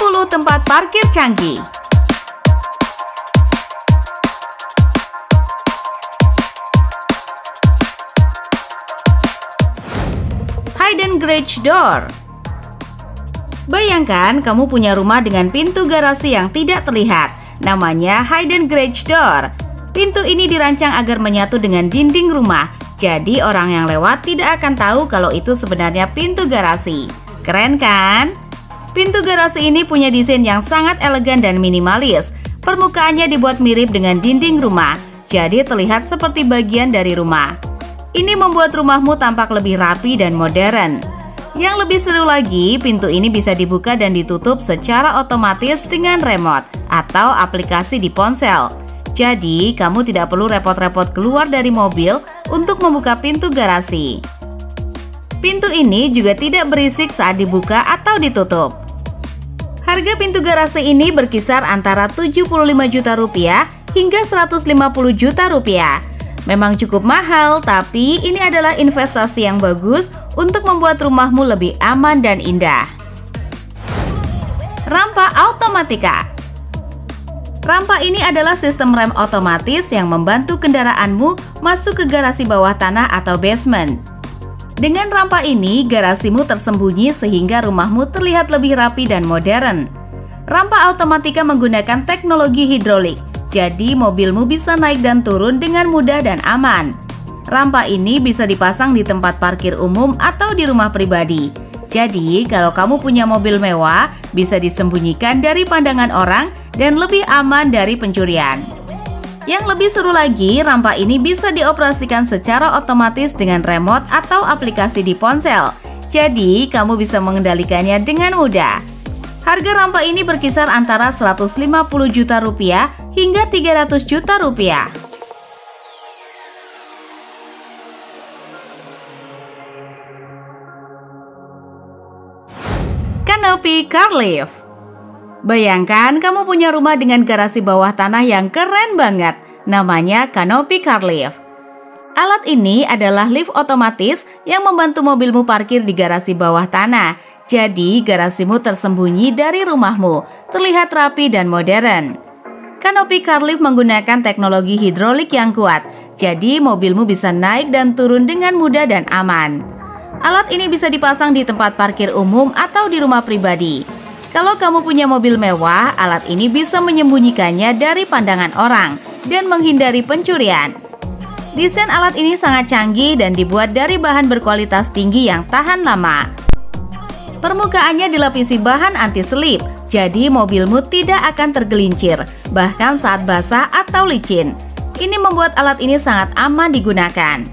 10 tempat parkir canggih. Hidden garage door. Bayangkan kamu punya rumah dengan pintu garasi yang tidak terlihat. Namanya hidden garage door. Pintu ini dirancang agar menyatu dengan dinding rumah. Jadi orang yang lewat tidak akan tahu kalau itu sebenarnya pintu garasi. Keren kan? Pintu garasi ini punya desain yang sangat elegan dan minimalis. Permukaannya dibuat mirip dengan dinding rumah, jadi terlihat seperti bagian dari rumah. Ini membuat rumahmu tampak lebih rapi dan modern. Yang lebih seru lagi, pintu ini bisa dibuka dan ditutup secara otomatis dengan remote atau aplikasi di ponsel. Jadi, kamu tidak perlu repot-repot keluar dari mobil untuk membuka pintu garasi. Pintu ini juga tidak berisik saat dibuka atau ditutup. Harga pintu garasi ini berkisar antara 75 juta rupiah hingga 150 juta rupiah. Memang cukup mahal, tapi ini adalah investasi yang bagus untuk membuat rumahmu lebih aman dan indah. Rampa automatika. Rampa ini adalah sistem rem otomatis yang membantu kendaraanmu masuk ke garasi bawah tanah atau basement. Dengan rampa ini, garasimu tersembunyi sehingga rumahmu terlihat lebih rapi dan modern. Rampa automatika menggunakan teknologi hidrolik, jadi mobilmu bisa naik dan turun dengan mudah dan aman. Rampa ini bisa dipasang di tempat parkir umum atau di rumah pribadi. Jadi, kalau kamu punya mobil mewah, bisa disembunyikan dari pandangan orang dan lebih aman dari pencurian. Yang lebih seru lagi, rampa ini bisa dioperasikan secara otomatis dengan remote atau aplikasi di ponsel. Jadi, kamu bisa mengendalikannya dengan mudah. Harga rampa ini berkisar antara 150 juta rupiah hingga 300 juta rupiah. Kanopi car lift. Bayangkan kamu punya rumah dengan garasi bawah tanah yang keren banget. Namanya kanopi car lift. Alat ini adalah lift otomatis yang membantu mobilmu parkir di garasi bawah tanah. Jadi garasimu tersembunyi dari rumahmu, terlihat rapi dan modern. Kanopi car lift menggunakan teknologi hidrolik yang kuat. Jadi mobilmu bisa naik dan turun dengan mudah dan aman. Alat ini bisa dipasang di tempat parkir umum atau di rumah pribadi. Kalau kamu punya mobil mewah, alat ini bisa menyembunyikannya dari pandangan orang dan menghindari pencurian. Desain alat ini sangat canggih dan dibuat dari bahan berkualitas tinggi yang tahan lama. Permukaannya dilapisi bahan anti-slip, jadi mobilmu tidak akan tergelincir, bahkan saat basah atau licin. Ini membuat alat ini sangat aman digunakan.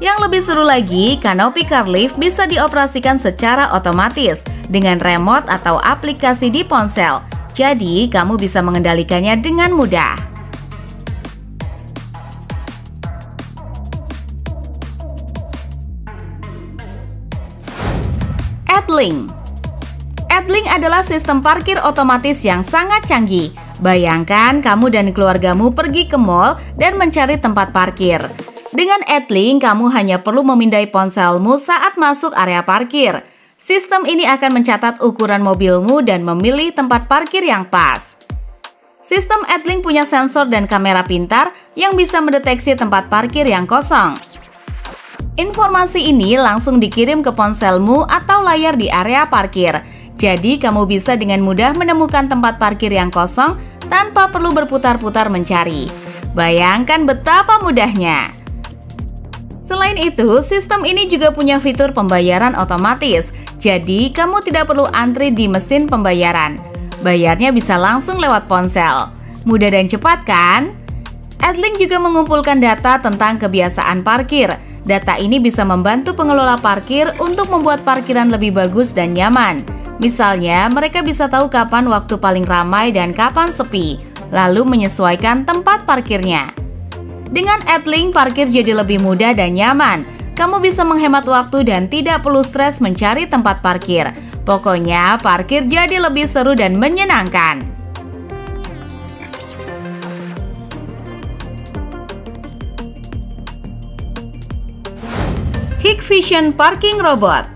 Yang lebih seru lagi, kanopi car lift bisa dioperasikan secara otomatis dengan remote atau aplikasi di ponsel. Jadi, kamu bisa mengendalikannya dengan mudah. AdLink. AdLink adalah sistem parkir otomatis yang sangat canggih. Bayangkan kamu dan keluargamu pergi ke mall dan mencari tempat parkir. Dengan AdLink, kamu hanya perlu memindai ponselmu saat masuk area parkir. Sistem ini akan mencatat ukuran mobilmu dan memilih tempat parkir yang pas. Sistem AdLink punya sensor dan kamera pintar yang bisa mendeteksi tempat parkir yang kosong. Informasi ini langsung dikirim ke ponselmu atau layar di area parkir. Jadi kamu bisa dengan mudah menemukan tempat parkir yang kosong tanpa perlu berputar-putar mencari. Bayangkan betapa mudahnya. Selain itu, sistem ini juga punya fitur pembayaran otomatis. Jadi, kamu tidak perlu antri di mesin pembayaran. Bayarnya bisa langsung lewat ponsel. Mudah dan cepat kan? AdLink juga mengumpulkan data tentang kebiasaan parkir. Data ini bisa membantu pengelola parkir untuk membuat parkiran lebih bagus dan nyaman. Misalnya, mereka bisa tahu kapan waktu paling ramai dan kapan sepi, lalu menyesuaikan tempat parkirnya. Dengan AdLink, parkir jadi lebih mudah dan nyaman. Kamu bisa menghemat waktu dan tidak perlu stres mencari tempat parkir. Pokoknya, parkir jadi lebih seru dan menyenangkan. Hikvision Parking Robot.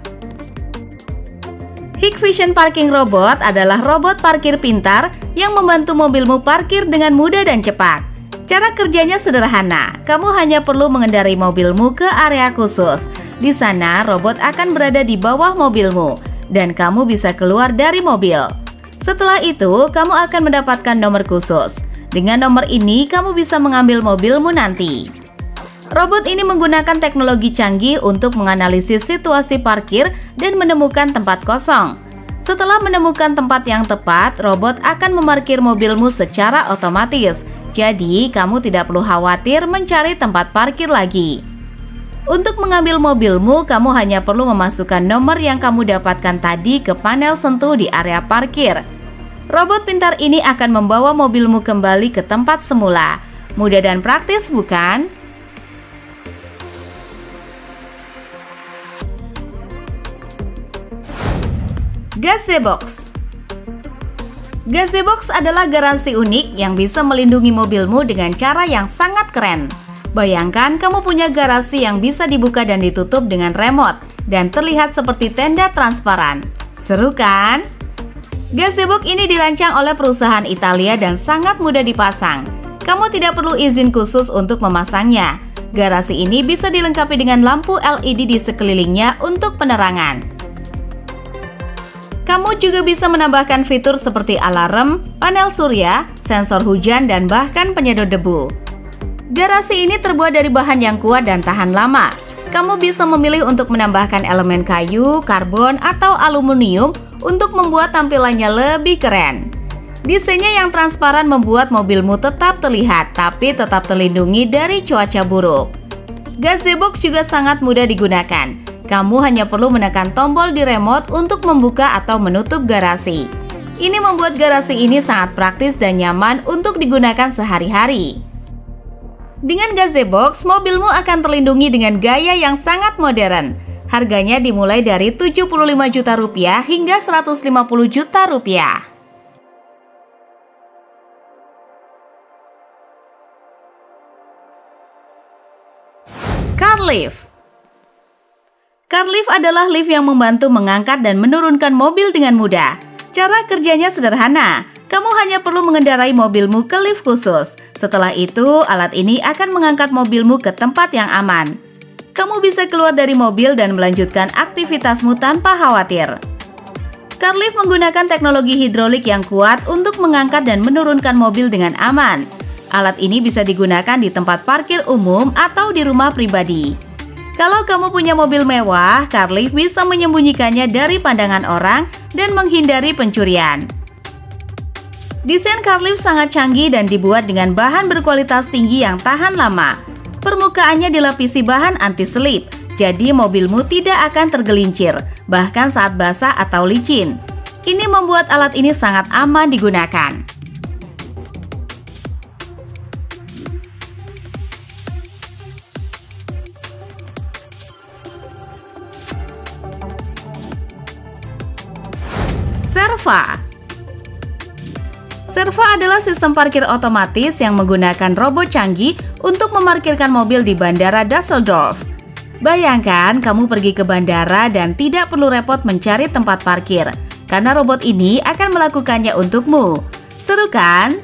Hikvision Parking Robot adalah robot parkir pintar yang membantu mobilmu parkir dengan mudah dan cepat. Cara kerjanya sederhana, kamu hanya perlu mengendarai mobilmu ke area khusus. Di sana, robot akan berada di bawah mobilmu, dan kamu bisa keluar dari mobil. Setelah itu, kamu akan mendapatkan nomor khusus. Dengan nomor ini, kamu bisa mengambil mobilmu nanti. Robot ini menggunakan teknologi canggih untuk menganalisis situasi parkir dan menemukan tempat kosong. Setelah menemukan tempat yang tepat, robot akan memarkir mobilmu secara otomatis. Jadi, kamu tidak perlu khawatir mencari tempat parkir lagi. Untuk mengambil mobilmu, kamu hanya perlu memasukkan nomor yang kamu dapatkan tadi ke panel sentuh di area parkir. Robot pintar ini akan membawa mobilmu kembali ke tempat semula. Mudah dan praktis, bukan? Gazebox. Gazebox adalah garansi unik yang bisa melindungi mobilmu dengan cara yang sangat keren. Bayangkan kamu punya garasi yang bisa dibuka dan ditutup dengan remote dan terlihat seperti tenda transparan. Seru kan? Gazebox ini dirancang oleh perusahaan Italia dan sangat mudah dipasang. Kamu tidak perlu izin khusus untuk memasangnya. Garasi ini bisa dilengkapi dengan lampu LED di sekelilingnya untuk penerangan. Kamu juga bisa menambahkan fitur seperti alarm, panel surya, sensor hujan, dan bahkan penyedot debu. Garasi ini terbuat dari bahan yang kuat dan tahan lama. Kamu bisa memilih untuk menambahkan elemen kayu, karbon, atau aluminium untuk membuat tampilannya lebih keren. Desainnya yang transparan membuat mobilmu tetap terlihat, tapi tetap terlindungi dari cuaca buruk. Gazebox juga sangat mudah digunakan. Kamu hanya perlu menekan tombol di remote untuk membuka atau menutup garasi. Ini membuat garasi ini sangat praktis dan nyaman untuk digunakan sehari-hari. Dengan Gazebox, mobilmu akan terlindungi dengan gaya yang sangat modern. Harganya dimulai dari 75 juta rupiah hingga 150 juta rupiah. Car lift. Car lift adalah lift yang membantu mengangkat dan menurunkan mobil dengan mudah. Cara kerjanya sederhana. Kamu hanya perlu mengendarai mobilmu ke lift khusus. Setelah itu, alat ini akan mengangkat mobilmu ke tempat yang aman. Kamu bisa keluar dari mobil dan melanjutkan aktivitasmu tanpa khawatir. Car lift menggunakan teknologi hidrolik yang kuat untuk mengangkat dan menurunkan mobil dengan aman. Alat ini bisa digunakan di tempat parkir umum atau di rumah pribadi. Kalau kamu punya mobil mewah, car lift bisa menyembunyikannya dari pandangan orang dan menghindari pencurian. Desain car lift sangat canggih dan dibuat dengan bahan berkualitas tinggi yang tahan lama. Permukaannya dilapisi bahan anti-slip, jadi mobilmu tidak akan tergelincir, bahkan saat basah atau licin. Ini membuat alat ini sangat aman digunakan. Serva. Serva adalah sistem parkir otomatis yang menggunakan robot canggih untuk memarkirkan mobil di Bandara Düsseldorf. Bayangkan kamu pergi ke bandara dan tidak perlu repot mencari tempat parkir, karena robot ini akan melakukannya untukmu. Seru kan?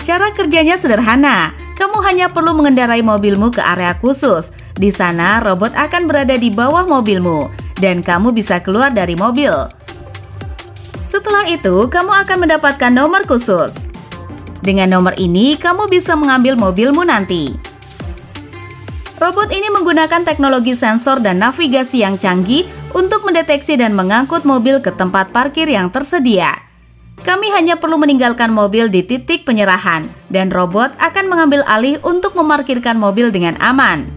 Cara kerjanya sederhana. Kamu hanya perlu mengendarai mobilmu ke area khusus. Di sana, robot akan berada di bawah mobilmu, dan kamu bisa keluar dari mobil. Setelah itu, kamu akan mendapatkan nomor khusus. Dengan nomor ini, kamu bisa mengambil mobilmu nanti. Robot ini menggunakan teknologi sensor dan navigasi yang canggih untuk mendeteksi dan mengangkut mobil ke tempat parkir yang tersedia. Kami hanya perlu meninggalkan mobil di titik penyerahan, dan robot akan mengambil alih untuk memarkirkan mobil dengan aman.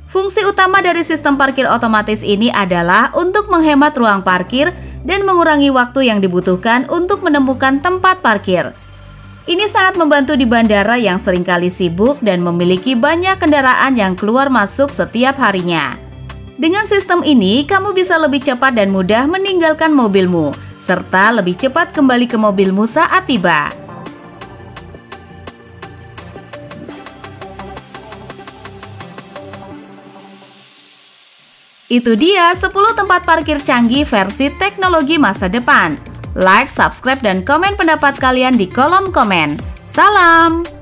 Fungsi utama dari sistem parkir otomatis ini adalah untuk menghemat ruang parkir dan mengurangi waktu yang dibutuhkan untuk menemukan tempat parkir. Ini sangat membantu di bandara yang seringkali sibuk dan memiliki banyak kendaraan yang keluar masuk setiap harinya. Dengan sistem ini, kamu bisa lebih cepat dan mudah meninggalkan mobilmu, serta lebih cepat kembali ke mobilmu saat tiba. Itu dia 10 tempat parkir canggih versi teknologi masa depan. Like, subscribe, dan komen pendapat kalian di kolom komen. Salam!